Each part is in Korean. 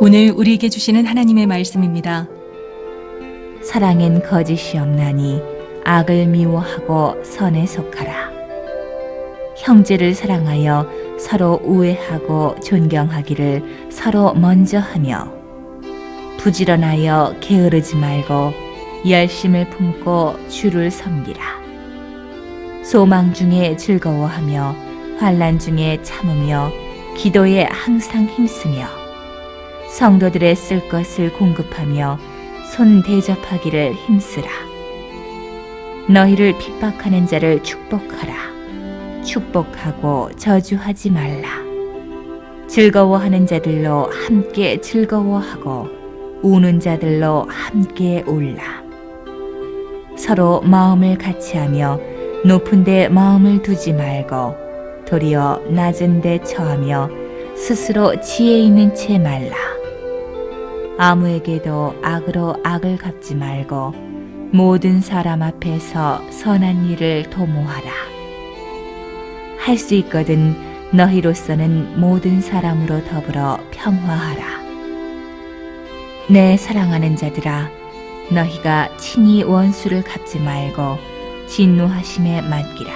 오늘 우리에게 주시는 하나님의 말씀입니다. 사랑엔 거짓이 없나니 악을 미워하고 선에 속하라. 형제를 사랑하여 서로 우애하고 존경하기를 서로 먼저 하며 부지런하여 게으르지 말고 열심을 품고 주를 섬기라. 소망 중에 즐거워하며 환난 중에 참으며 기도에 항상 힘쓰며 성도들의 쓸 것을 공급하며 손 대접하기를 힘쓰라. 너희를 핍박하는 자를 축복하라. 축복하고 저주하지 말라. 즐거워하는 자들로 함께 즐거워하고 우는 자들로 함께 울라. 서로 마음을 같이하며 높은 데 마음을 두지 말고 도리어 낮은 데 처하며 스스로 지혜 있는 채 말라. 아무에게도 악으로 악을 갚지 말고 모든 사람 앞에서 선한 일을 도모하라. 할 수 있거든 너희로서는 모든 사람으로 더불어 평화하라. 내 사랑하는 자들아, 너희가 친히 원수를 갚지 말고 진노하심에 맡기라.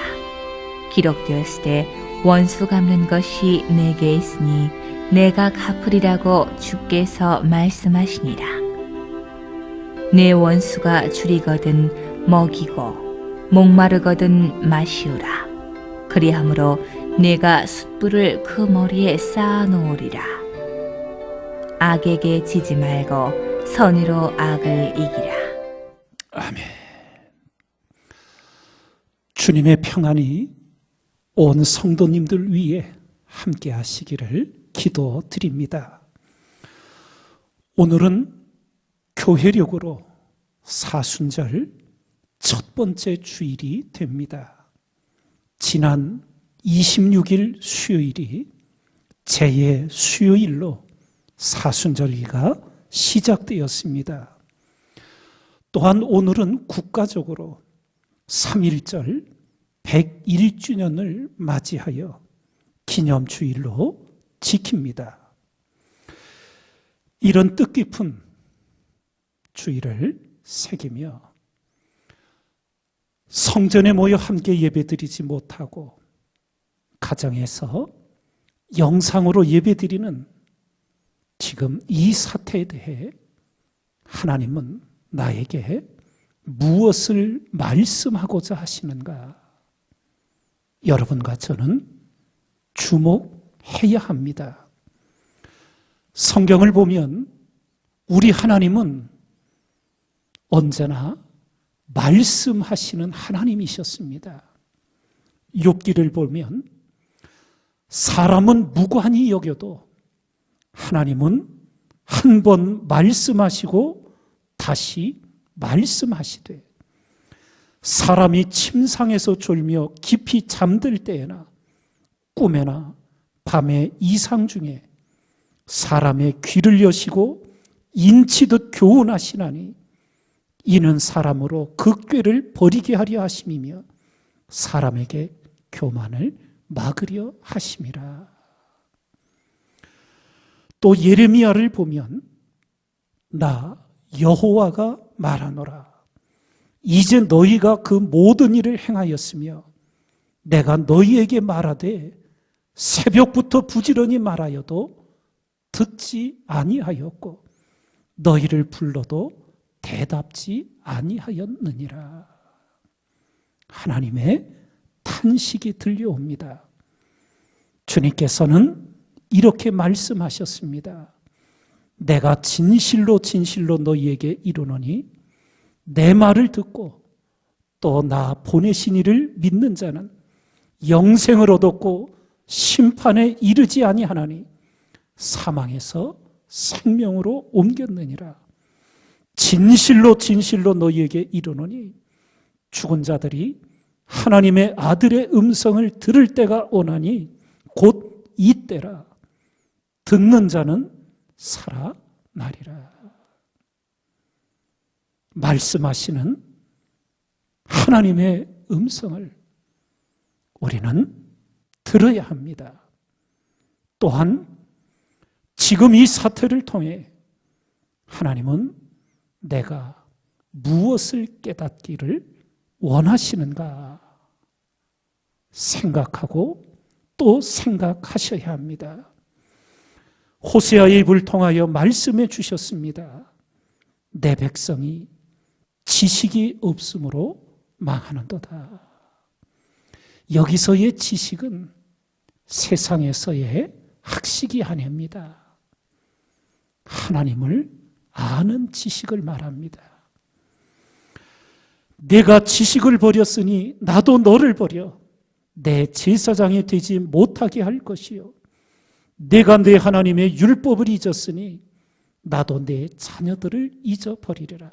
기록되었으되 원수 갚는 것이 내게 있으니 내가 갚으리라고 주께서 말씀하시니라. 내 원수가 줄이거든 먹이고 목마르거든 마시우라. 그리함으로 내가 숯불을 그 머리에 쌓아 놓으리라. 악에게 지지 말고 선의로 악을 이기라. 아멘. 주님의 평안이 온 성도님들 위에 함께 하시기를 기도드립니다. 오늘은 교회력으로 사순절 첫 번째 주일이 됩니다. 지난 26일 수요일이 제2 수요일로 사순절기가 시작되었습니다. 또한 오늘은 국가적으로 3.1절 101주년을 맞이하여 기념주일로 지킵니다. 이런 뜻깊은 주일을 새기며 성전에 모여 함께 예배드리지 못하고 가정에서 영상으로 예배드리는 지금 이 사태에 대해 하나님은 나에게 무엇을 말씀하고자 하시는가? 여러분과 저는 주목해야 합니다. 성경을 보면 우리 하나님은 언제나 말씀하시는 하나님이셨습니다. 욥기를 보면 사람은 무관히 여겨도 하나님은 한 번 말씀하시고 다시 말씀하시되 사람이 침상에서 졸며 깊이 잠들 때에나 꿈에나 밤의 이상 중에 사람의 귀를 여시고 인치듯 교훈하시나니 이는 사람으로 그 꾀를 버리게 하려 하심이며 사람에게 교만을 막으려 하심이라. 또 예레미야를 보면 나 여호와가 말하노라. 이제 너희가 그 모든 일을 행하였으며 내가 너희에게 말하되 새벽부터 부지런히 말하여도 듣지 아니하였고 너희를 불러도 대답지 아니하였느니라. 하나님의 탄식이 들려옵니다. 주님께서는 이렇게 말씀하셨습니다. 내가 진실로 진실로 너희에게 이르노니 내 말을 듣고 또 나 보내신 이를 믿는 자는 영생을 얻었고 심판에 이르지 아니하나니 사망에서 생명으로 옮겼느니라. 진실로 진실로 너희에게 이르노니 죽은 자들이 하나님의 아들의 음성을 들을 때가 오나니 곧 이때라. 듣는 자는 살아나리라. 말씀하시는 하나님의 음성을 우리는 들어야 합니다. 또한 지금 이 사태를 통해 하나님은 내가 무엇을 깨닫기를 원하시는가 생각하고 또 생각하셔야 합니다. 호세아의 입을 통하여 말씀해 주셨습니다. 내 백성이 지식이 없으므로 망하는도다. 여기서의 지식은 세상에서의 학식이 아닙니다. 하나님을 아는 지식을 말합니다. 내가 지식을 버렸으니 나도 너를 버려 내 제사장이 되지 못하게 할 것이요. 내가 내 하나님의 율법을 잊었으니 나도 내 자녀들을 잊어버리리라.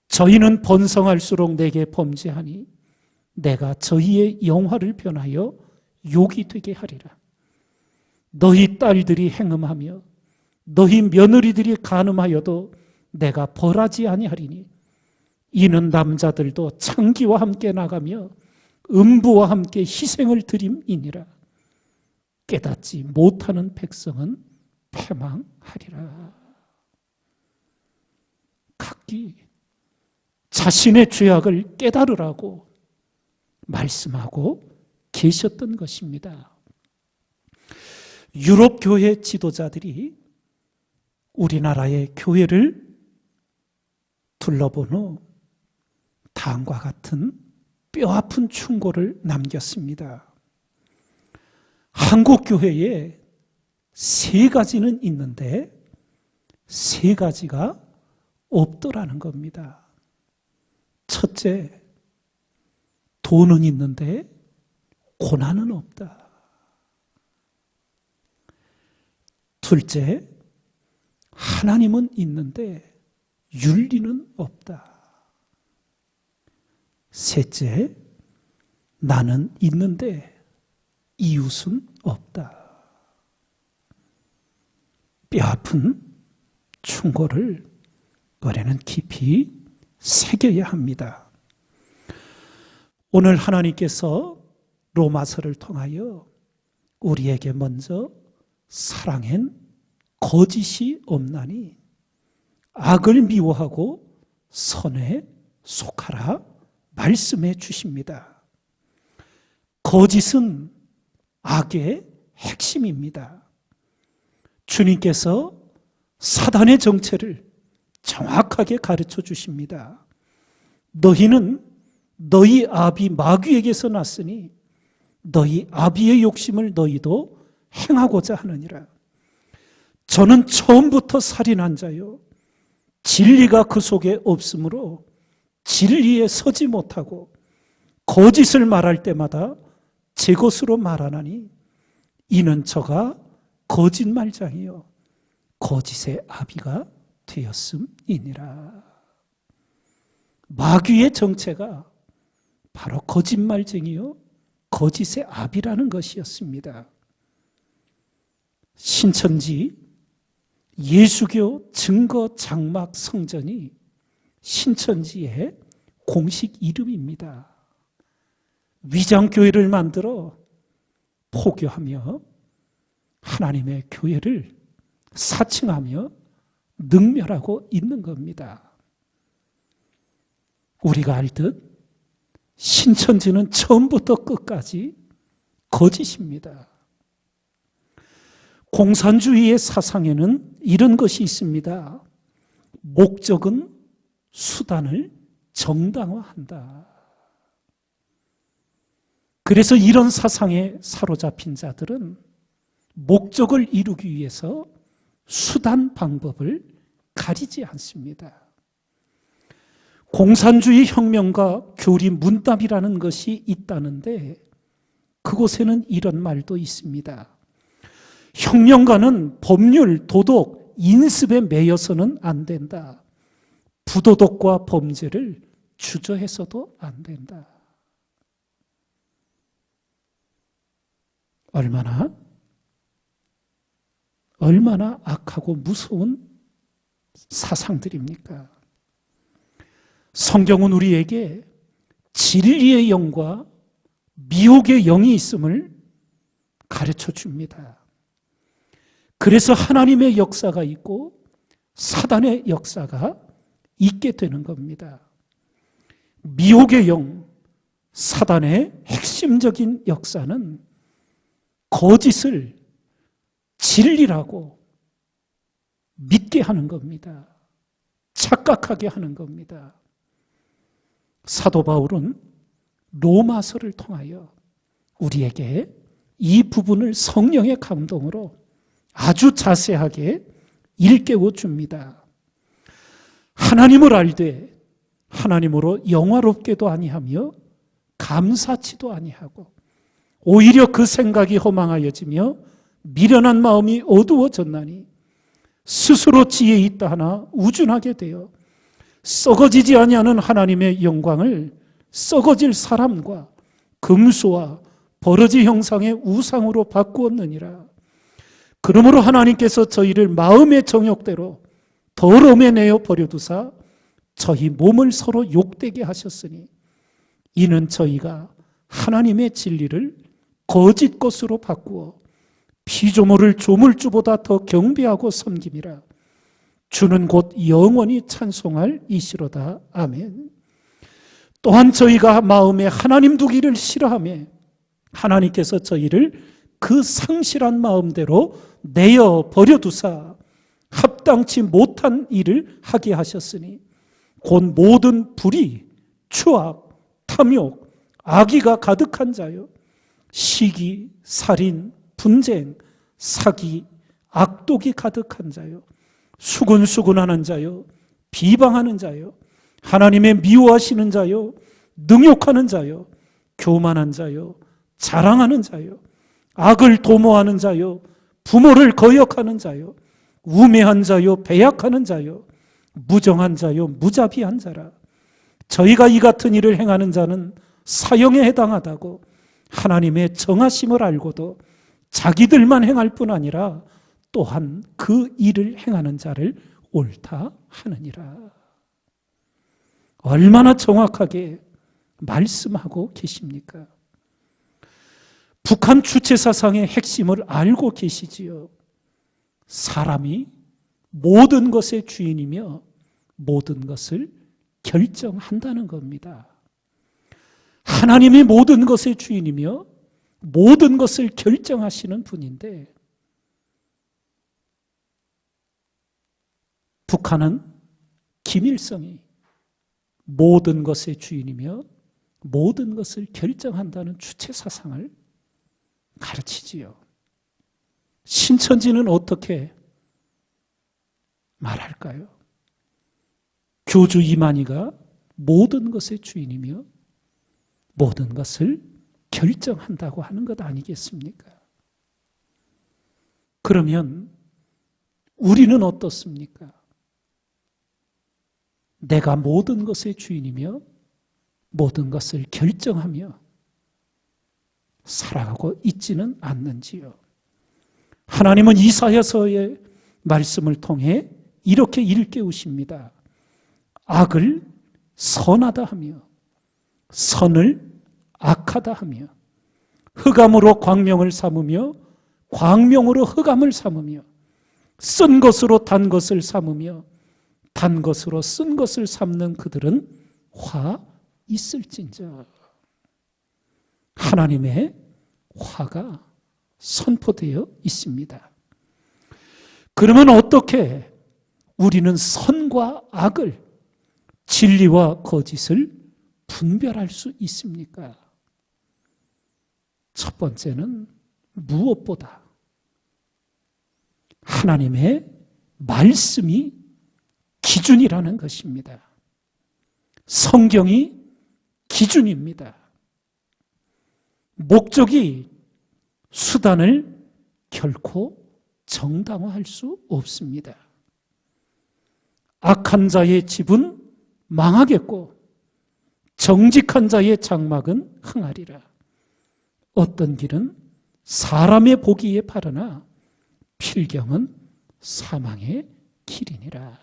저희는 번성할수록 내게 범죄하니 내가 저희의 영화를 변하여 욕이 되게 하리라. 너희 딸들이 행음하며 너희 며느리들이 간음하여도 내가 벌하지 아니하리니 이는 남자들도 창기와 함께 나가며 음부와 함께 희생을 드림이니라. 깨닫지 못하는 백성은 패망하리라. 각기 자신의 죄악을 깨달으라고 말씀하고 계셨던 것입니다. 유럽 교회 지도자들이 우리나라의 교회를 둘러본 후 다음과 같은 뼈아픈 충고를 남겼습니다. 한국 교회에 3가지는 있는데 3가지가 없더라는 겁니다. 첫째, 돈은 있는데 고난은 없다. 둘째, 하나님은 있는데 윤리는 없다. 셋째, 나는 있는데 이웃은 없다. 뼈아픈 충고를 우리는 깊이 새겨야 합니다. 오늘 하나님께서 로마서를 통하여 우리에게 먼저 사랑엔 거짓이 없나니 악을 미워하고 선에 속하라 말씀해 주십니다. 거짓은 악의 핵심입니다. 주님께서 사단의 정체를 정확하게 가르쳐 주십니다. 너희는 너희 아비 마귀에게서 났으니 너희 아비의 욕심을 너희도 행하고자 하느니라. 저는 처음부터 살인한 자요 진리가 그 속에 없으므로 진리에 서지 못하고 거짓을 말할 때마다 제 것으로 말하나니 이는 저가 거짓말장이요 거짓의 아비가 되었음이니라. 마귀의 정체가 바로 거짓말쟁이요 거짓의 아비라는 것이었습니다. 신천지 예수교 증거 장막 성전이 신천지의 공식 이름입니다. 위장교회를 만들어 포교하며 하나님의 교회를 사칭하며 능멸하고 있는 겁니다. 우리가 알듯 신천지는 처음부터 끝까지 거짓입니다. 공산주의의 사상에는 이런 것이 있습니다. 목적은 수단을 정당화한다. 그래서 이런 사상에 사로잡힌 자들은 목적을 이루기 위해서 수단 방법을 가리지 않습니다. 공산주의 혁명과 교리 문답이라는 것이 있다는데 그곳에는 이런 말도 있습니다. 혁명가는 법률, 도덕, 인습에 매여서는 안 된다. 부도덕과 범죄를 주저해서도 안 된다. 얼마나 악하고 무서운 사상들입니까? 성경은 우리에게 진리의 영과 미혹의 영이 있음을 가르쳐 줍니다. 그래서 하나님의 역사가 있고 사단의 역사가 있게 되는 겁니다. 미혹의 영, 사단의 핵심적인 역사는 거짓을 진리라고 믿게 하는 겁니다. 착각하게 하는 겁니다. 사도 바울은 로마서를 통하여 우리에게 이 부분을 성령의 감동으로 아주 자세하게 일깨워 줍니다. 하나님을 알되 하나님으로 영화롭게도 아니하며 감사치도 아니하고 오히려 그 생각이 허망하여지며 미련한 마음이 어두워졌나니 스스로 지혜 있다 하나 우준하게 되어 썩어지지 아니하는 하나님의 영광을 썩어질 사람과 금수와 버러지 형상의 우상으로 바꾸었느니라. 그러므로 하나님께서 저희를 마음의 정욕대로 더러움에 내어 버려두사 저희 몸을 서로 욕되게 하셨으니 이는 저희가 하나님의 진리를 거짓 것으로 바꾸어 피조물을 조물주보다 더 경배하고 섬김이라. 주는 곧 영원히 찬송할 이시로다. 아멘. 또한 저희가 마음에 하나님 두기를 싫어하며 하나님께서 저희를 그 상실한 마음대로 내어 버려두사 합당치 못한 일을 하게 하셨으니 곧 모든 불의, 추악, 탐욕, 악의가 가득한 자요 시기, 살인, 분쟁, 사기, 악독이 가득한 자요 수군수군하는 자요 비방하는 자요 하나님의 미워하시는 자요 능욕하는 자요 교만한 자요 자랑하는 자요 악을 도모하는 자요 부모를 거역하는 자요 우매한 자요 배약하는 자요 무정한 자요 무자비한 자라. 저희가 이 같은 일을 행하는 자는 사형에 해당하다고 하나님의 정하심을 알고도 자기들만 행할 뿐 아니라 또한 그 일을 행하는 자를 옳다 하느니라. 얼마나 정확하게 말씀하고 계십니까? 북한 주체사상의 핵심을 알고 계시지요. 사람이 모든 것의 주인이며 모든 것을 결정한다는 겁니다. 하나님이 모든 것의 주인이며 모든 것을 결정하시는 분인데 북한은 김일성이 모든 것의 주인이며 모든 것을 결정한다는 주체사상을 가르치지요. 신천지는 어떻게 말할까요? 교주 이만희가 모든 것의 주인이며 모든 것을 결정한다고 하는 것 아니겠습니까? 그러면 우리는 어떻습니까? 내가 모든 것의 주인이며 모든 것을 결정하며 살아가고 있지는 않는지요. 하나님은 이사야서의 말씀을 통해 이렇게 일깨우십니다. 악을 선하다 하며 선을 악하다 하며 흑암으로 광명을 삼으며 광명으로 흑암을 삼으며 쓴 것으로 단 것을 삼으며 단 것으로 쓴 것을 삼는 그들은 화 있을진저. 하나님의 화가 선포되어 있습니다. 그러면 어떻게 우리는 선과 악을, 진리와 거짓을 분별할 수 있습니까? 첫 번째는 무엇보다 하나님의 말씀이 기준이라는 것입니다. 성경이 기준입니다. 목적이 수단을 결코 정당화할 수 없습니다. 악한 자의 집은 망하겠고 정직한 자의 장막은 흥하리라. 어떤 길은 사람의 보기에 바르나 필경은 사망의 길이니라.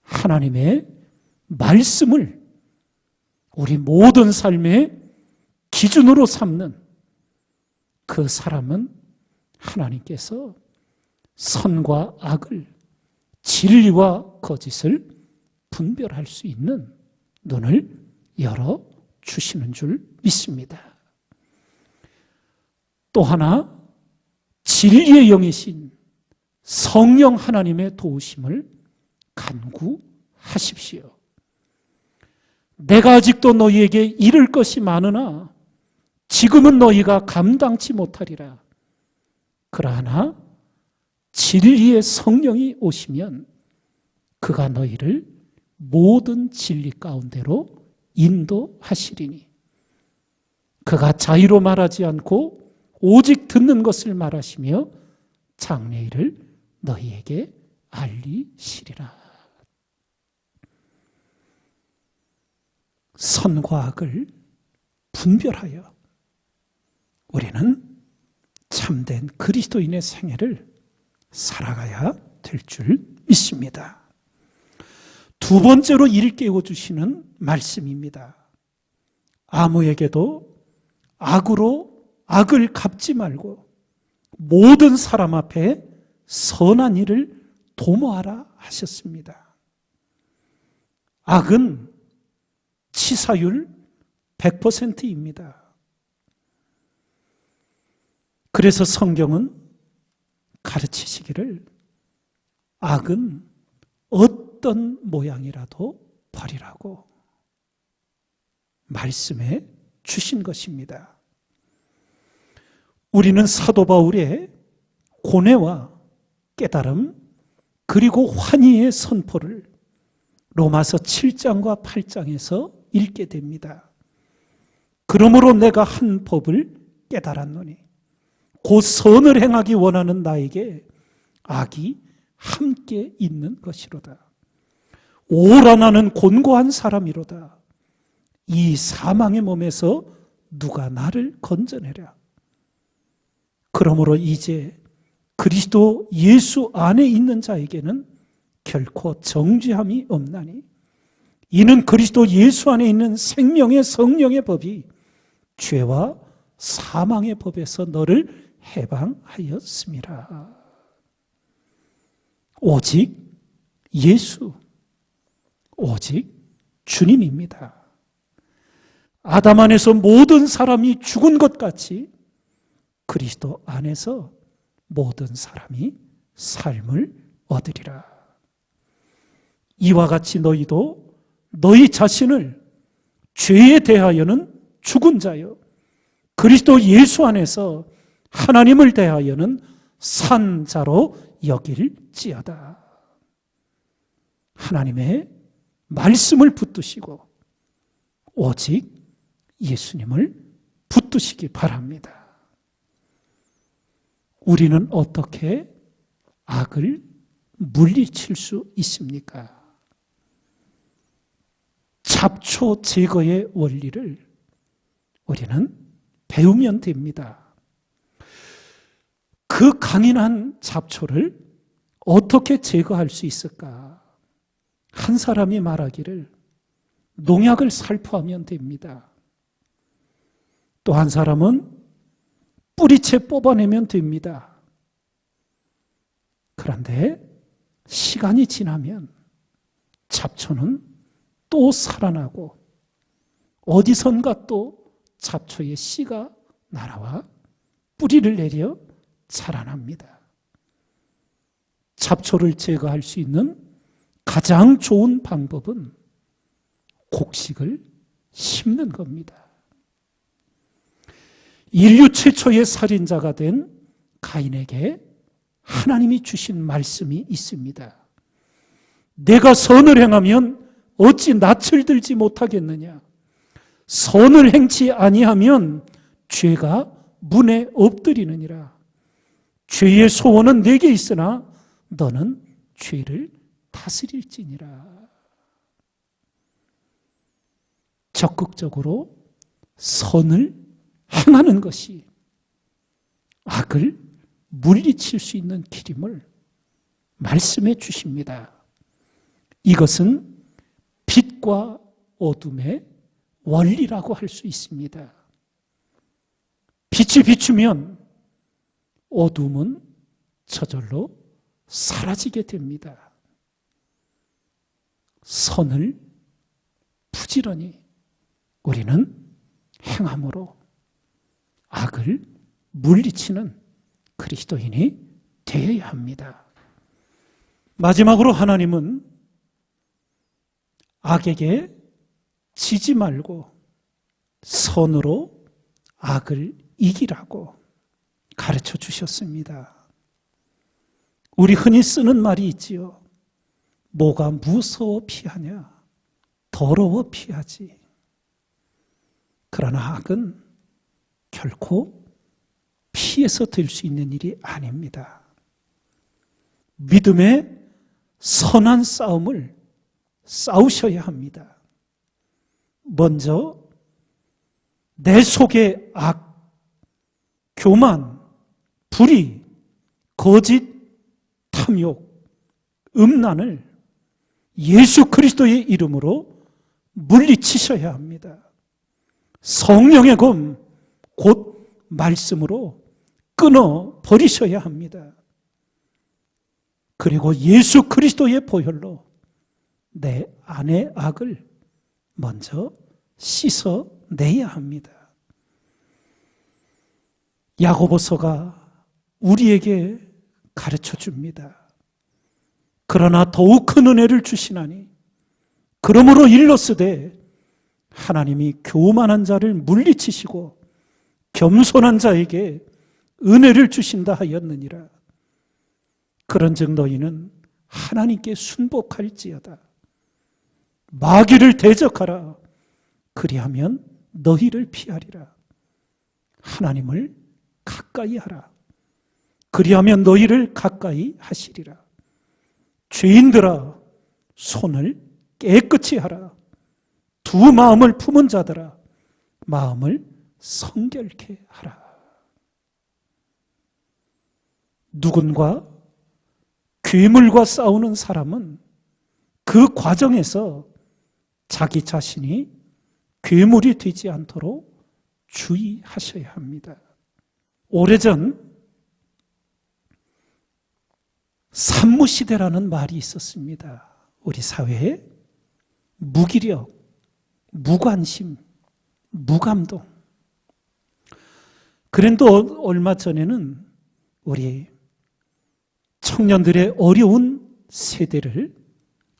하나님의 말씀을 우리 모든 삶의 기준으로 삼는 그 사람은 하나님께서 선과 악을, 진리와 거짓을 분별할 수 있는 눈을 열어 주시는 줄 믿습니다. 또 하나, 진리의 영이신 성령 하나님의 도우심을 간구하십시오. 내가 아직도 너희에게 이를 것이 많으나 지금은 너희가 감당치 못하리라. 그러나 진리의 성령이 오시면 그가 너희를 모든 진리 가운데로 인도하시리니 그가 자의로 말하지 않고 오직 듣는 것을 말하시며 장래일을 너희에게 알리시리라. 선과 악을 분별하여 우리는 참된 그리스도인의 생애를 살아가야 될 줄 믿습니다. 두 번째로 일깨워 주시는 말씀입니다. 아무에게도 악으로 악을 갚지 말고 모든 사람 앞에 선한 일을 도모하라 하셨습니다. 악은 치사율 100%입니다. 그래서 성경은 가르치시기를 악은 어떤 모양이라도 버리라고 말씀해 주신 것입니다. 우리는 사도 바울의 고뇌와 깨달음 그리고 환희의 선포를 로마서 7장과 8장에서 읽게 됩니다. 그러므로 내가 한 법을 깨달았노니 곧 선을 행하기 원하는 나에게 악이 함께 있는 것이로다. 오라 나는 곤고한 사람이로다. 이 사망의 몸에서 누가 나를 건져내랴. 그러므로 이제 그리스도 예수 안에 있는 자에게는 결코 정죄함이 없나니 이는 그리스도 예수 안에 있는 생명의 성령의 법이 죄와 사망의 법에서 너를 해방하였음이라. 오직 예수, 오직 주님입니다. 아담 안에서 모든 사람이 죽은 것 같이 그리스도 안에서 모든 사람이 삶을 얻으리라. 이와 같이 너희도 너희 자신을 죄에 대하여는 죽은 자요 그리스도 예수 안에서 하나님을 대하여는 산 자로 여길지어다. 하나님의 말씀을 붙드시고 오직 예수님을 붙드시기 바랍니다. 우리는 어떻게 악을 물리칠 수 있습니까? 잡초 제거의 원리를 우리는 배우면 됩니다. 그 강인한 잡초를 어떻게 제거할 수 있을까? 한 사람이 말하기를 농약을 살포하면 됩니다. 또 한 사람은 뿌리채 뽑아내면 됩니다. 그런데 시간이 지나면 잡초는 또 살아나고 어디선가 또 잡초의 씨가 날아와 뿌리를 내려 자라납니다. 잡초를 제거할 수 있는 가장 좋은 방법은 곡식을 심는 겁니다. 인류 최초의 살인자가 된 가인에게 하나님이 주신 말씀이 있습니다. 내가 선을 행하면 어찌 낯을 들지 못하겠느냐? 선을 행치 아니하면 죄가 문에 엎드리느니라. 죄의 소원은 내게 있으나 너는 죄를 다스릴지니라. 적극적으로 선을 행하는 것이 악을 물리칠 수 있는 길임을 말씀해 주십니다. 이것은 빛과 어둠의 원리라고 할 수 있습니다. 빛이 비추면 어둠은 저절로 사라지게 됩니다. 선을 부지런히 우리는 행함으로 악을 물리치는 그리스도인이 되어야 합니다. 마지막으로 하나님은 악에게 지지 말고 선으로 악을 이기라고 가르쳐 주셨습니다. 우리 흔히 쓰는 말이 있지요. 뭐가 무서워 피하냐? 더러워 피하지. 그러나 악은 결코 피해서 될 수 있는 일이 아닙니다. 믿음의 선한 싸움을 싸우셔야 합니다. 먼저 내 속의 악, 교만, 불의, 거짓, 탐욕, 음란을 예수 그리스도의 이름으로 물리치셔야 합니다. 성령의 검, 곧 말씀으로 끊어 버리셔야 합니다. 그리고 예수 그리스도의 보혈로 내 안의 악을 먼저 씻어내야 합니다. 야고보서가 우리에게 가르쳐 줍니다. 그러나 더욱 큰 은혜를 주시나니 그러므로 일렀으되 하나님이 교만한 자를 물리치시고 겸손한 자에게 은혜를 주신다 하였느니라. 그런즉 너희는 하나님께 순복할지어다. 마귀를 대적하라. 그리하면 너희를 피하리라. 하나님을 가까이 하라. 그리하면 너희를 가까이 하시리라. 죄인들아, 손을 깨끗이 하라. 두 마음을 품은 자들아, 마음을 성결케 하라. 누군가 괴물과 싸우는 사람은 그 과정에서 자기 자신이 괴물이 되지 않도록 주의하셔야 합니다. 오래전 산무시대라는 말이 있었습니다. 우리 사회에 무기력, 무관심, 무감동. 그런데 얼마 전에는 우리 청년들의 어려운 세대를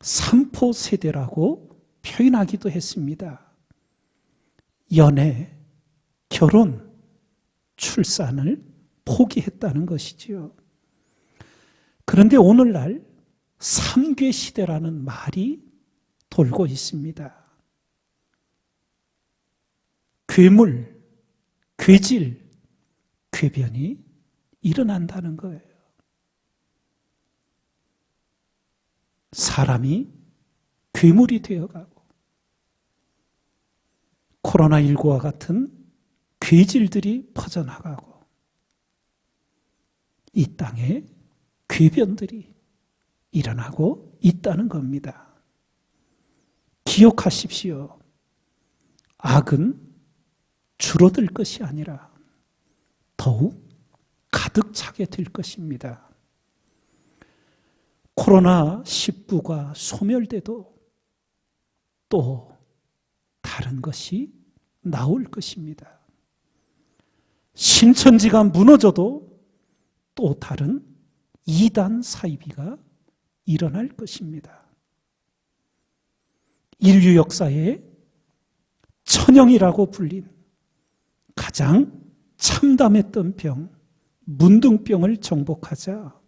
삼포 세대라고 표현하기도 했습니다. 연애, 결혼, 출산을 포기했다는 것이지요. 그런데 오늘날 삼괴 시대라는 말이 돌고 있습니다. 괴물, 괴질, 궤변이 일어난다는 거예요. 사람이 괴물이 되어가고 코로나19와 같은 괴질들이 퍼져나가고 이 땅에 궤변들이 일어나고 있다는 겁니다. 기억하십시오. 악은 줄어들 것이 아니라 더욱 가득 차게 될 것입니다. 코로나19가 소멸돼도 또 다른 것이 나올 것입니다. 신천지가 무너져도 또 다른 이단 사이비가 일어날 것입니다. 인류 역사에 천형이라고 불린 가장 참담했던 병, 문둥병을 정복하자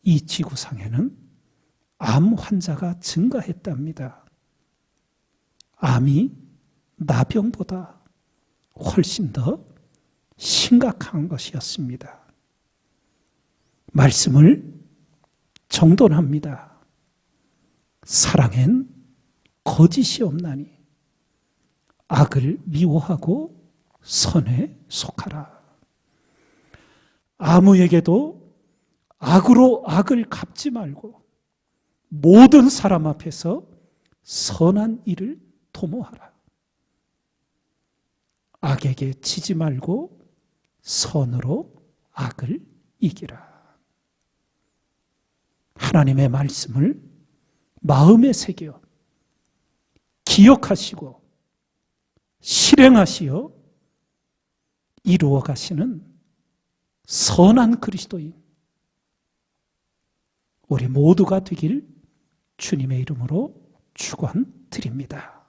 이 지구상에는 암 환자가 증가했답니다. 암이 나병보다 훨씬 더 심각한 것이었습니다. 말씀을 정돈합니다. 사랑엔 거짓이 없나니 악을 미워하고 선에 속하라. 아무에게도 악으로 악을 갚지 말고 모든 사람 앞에서 선한 일을 도모하라. 악에게 치지 말고 선으로 악을 이기라. 하나님의 말씀을 마음에 새겨 기억하시고 실행하시어 이루어 가시는 선한 그리스도인 우리 모두가 되길 주님의 이름으로 축원드립니다.